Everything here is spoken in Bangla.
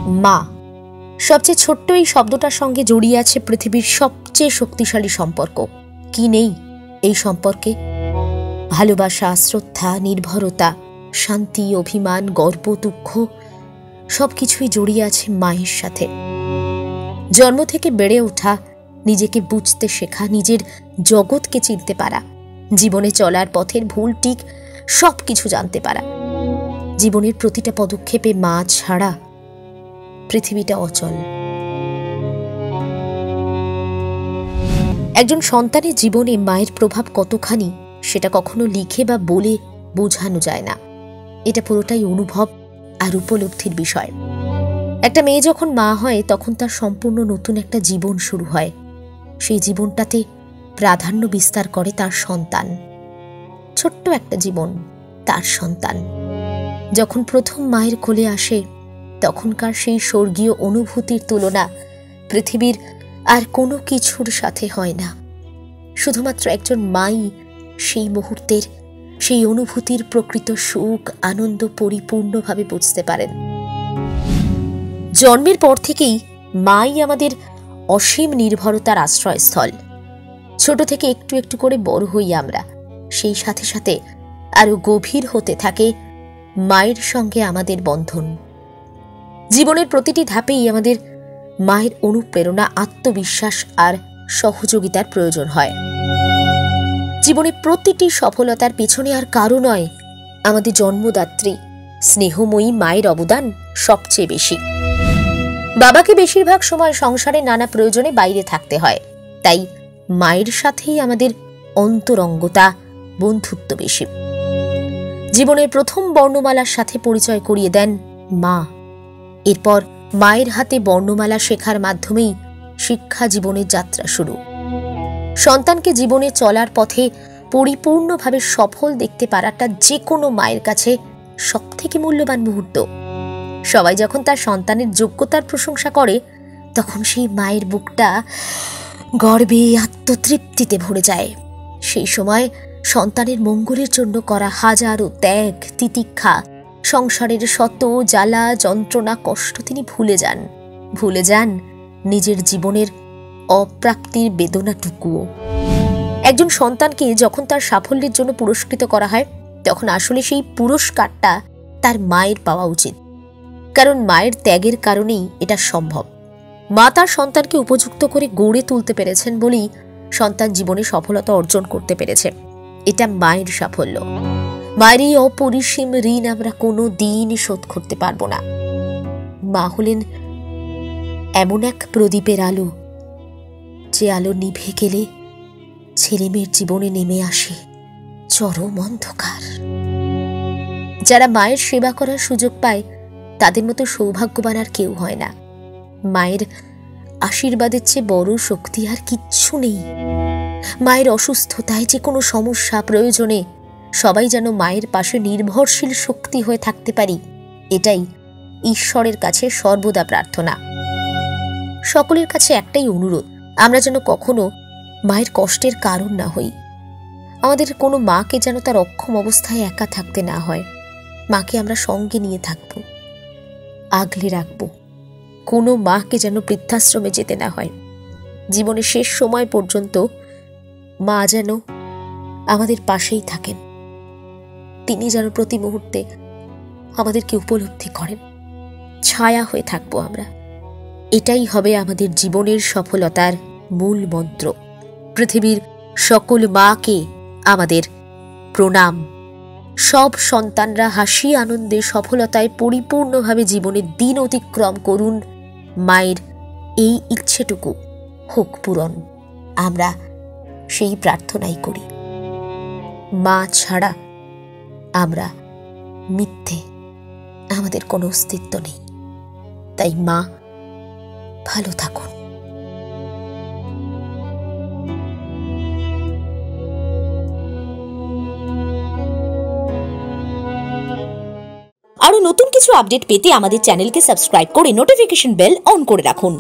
মা সবচেয়ে ছোট্ট এই শব্দটার সঙ্গে জড়িয়ে আছে পৃথিবীর সবচেয়ে শক্তিশালী সম্পর্ক। কি নেই এই সম্পর্কে? ভালোবাসা, শ্রদ্ধা, নির্ভরতা, শান্তি, অভিমান, গর্ব, দুঃখ সবকিছুই জড়িয়ে আছে মায়ের সাথে। জন্ম থেকে বেড়ে ওঠা, নিজেকে বুঝতে শেখা, নিজের জগৎকে চিনতে পারা, জীবনে চলার পথের ভুল ঠিক সবকিছু জানতে পারা। জীবনের প্রতিটা পদক্ষেপে মা ছাড়া পৃথিবীটা অচল। একজন সন্তানের জীবনে মায়ের প্রভাব কতখানি সেটা কখনো লিখে বা বলে বোঝানো যায় না। এটা পুরোটাই অনুভব আর উপলব্ধির বিষয়। একটা মেয়ে যখন মা হয় তখন তার সম্পূর্ণ নতুন একটা জীবন শুরু হয়। সেই জীবনটাতে প্রাধান্য বিস্তার করে তার সন্তান। ছোট্ট একটা জীবন, তার সন্তান যখন প্রথম মায়ের কোলে আসে তখনকার সেই স্বর্গীয় অনুভূতির তুলনা পৃথিবীর আর কোনো কিছুর সাথে হয় না। শুধুমাত্র একজন মাই সেই মুহূর্তের, সেই অনুভূতির প্রকৃত সুখ, আনন্দ পরিপূর্ণভাবে বুঝতে পারেন। জন্মের পর থেকেই মাই আমাদের অসীম নির্ভরতার আশ্রয়স্থল। ছোট থেকে একটু একটু করে বড় হই আমরা, সেই সাথে সাথে আরো গভীর হতে থাকে মায়ের সঙ্গে আমাদের বন্ধন। জীবনের প্রতিটি ধাপেই আমাদের মায়ের অনুপ্রেরণা, আত্মবিশ্বাস আর সহযোগিতার প্রয়োজন হয়। জীবনের প্রতিটি সফলতার পিছনে আর কারো নয়, আমাদের জন্মদাত্রী স্নেহময়ী মায়ের অবদান সবচেয়ে বেশি। বাবাকে বেশিরভাগ সময় সংসারে নানা প্রয়োজনে বাইরে থাকতে হয়, তাই মায়ের সাথেই আমাদের অন্তরঙ্গতা, বন্ধুত্ব বেশি। জীবনের প্রথম বর্ণমালার সাথে পরিচয় করিয়ে দেন মা। এরপর মায়ের হাতে বর্ণমালা শেখার মাধ্যমেই শিক্ষা জীবনের যাত্রা শুরু। সন্তানকে জীবনে চলার পথে পরিপূর্ণভাবে সফল দেখতে পারাটা যে কোনো মায়ের কাছে সবথেকে মূল্যবান মুহূর্ত। সবাই যখন তার সন্তানের যোগ্যতার প্রশংসা করে তখন সেই মায়ের বুকটা গর্বে, আত্মতৃপ্তিতে ভরে যায়। সেই সময় সন্তানের মঙ্গলের জন্য করা হাজারো ত্যাগ, তিতিক্ষা, সংসারের শত জ্বালা, যন্ত্রণা, কষ্ট তিনি ভুলে যান নিজের জীবনের অপ্রাপ্তির বেদনাটুকুও। একজন সন্তানকে যখন তার সাফল্যের জন্য পুরস্কৃত করা হয় তখন আসলে সেই পুরস্কারটা তার মায়ের পাওয়া উচিত, কারণ মায়ের ত্যাগের কারণেই এটা সম্ভব। মা তার সন্তানকে উপযুক্ত করে গড়ে তুলতে পেরেছেন বলেই সন্তান জীবনে সফলতা অর্জন করতে পেরেছে। এটা মায়ের সাফল্য। মায়ের এই অপরিসীম ঋণ আমরা কোনো দিন শোধ করতে পারবো না। মা হলেন এমন এক প্রদীপের আলো, যে আলো নিভে গেলে ছেলে মেয়ের জীবনে নেমে আসে চরম অন্ধকার। যারা মায়ের সেবা করার সুযোগ পায় তাদের মতো সৌভাগ্যবান আর কেউ হয় না। মায়ের আশীর্বাদের চেয়ে বড় শক্তি আর কিচ্ছু নেই। মায়ের অসুস্থতায়, যে কোনো সমস্যা, প্রয়োজনে সবাই যেন মায়ের পাশে নির্ভরশীল শক্তি হয়ে থাকতে পারি, এটাই ঈশ্বরের কাছে সর্বদা প্রার্থনা। সকলের কাছে একটাই অনুরোধ, আমরা যেন কখনো মায়ের কষ্টের কারণ না হই। আমাদের কোনো মাকে যেন তার অক্ষম অবস্থায় একা থাকতে না হয়। মাকে আমরা সঙ্গে নিয়ে থাকব, আগলে রাখব। কোনো মাকে যেন বৃদ্ধাশ্রমে যেতে না হয়। জীবনের শেষ সময় পর্যন্ত মা যেন আমাদের পাশেই থাকেন। তিনি যেন প্রতি মুহূর্তে আমাদেরকে উপলব্ধি করেন। ছায়া হয়ে থাকবো আমরা। এটাই হবে আমাদের জীবনের সফলতার মূল মন্ত্র। পৃথিবীর সকল মাকে আমাদের প্রণাম। সব সন্তানরা হাসি, আনন্দে, সফলতায় পরিপূর্ণভাবে জীবনের দিন অতিক্রম করুন। মায়ের এই ইচ্ছেটুকু হোক পূরণ, আমরা সেই প্রার্থনাই করি। মা ছাড়া আমরা মিথ্যে, আমাদের কোনো অস্তিত্ব নেই। তাই মা ভালো থাকুন। আরো নতুন কিছু আপডেট পেতে আমাদের চ্যানেলকে সাবস্ক্রাইব করে নোটিফিকেশন বেল অন করে রাখুন।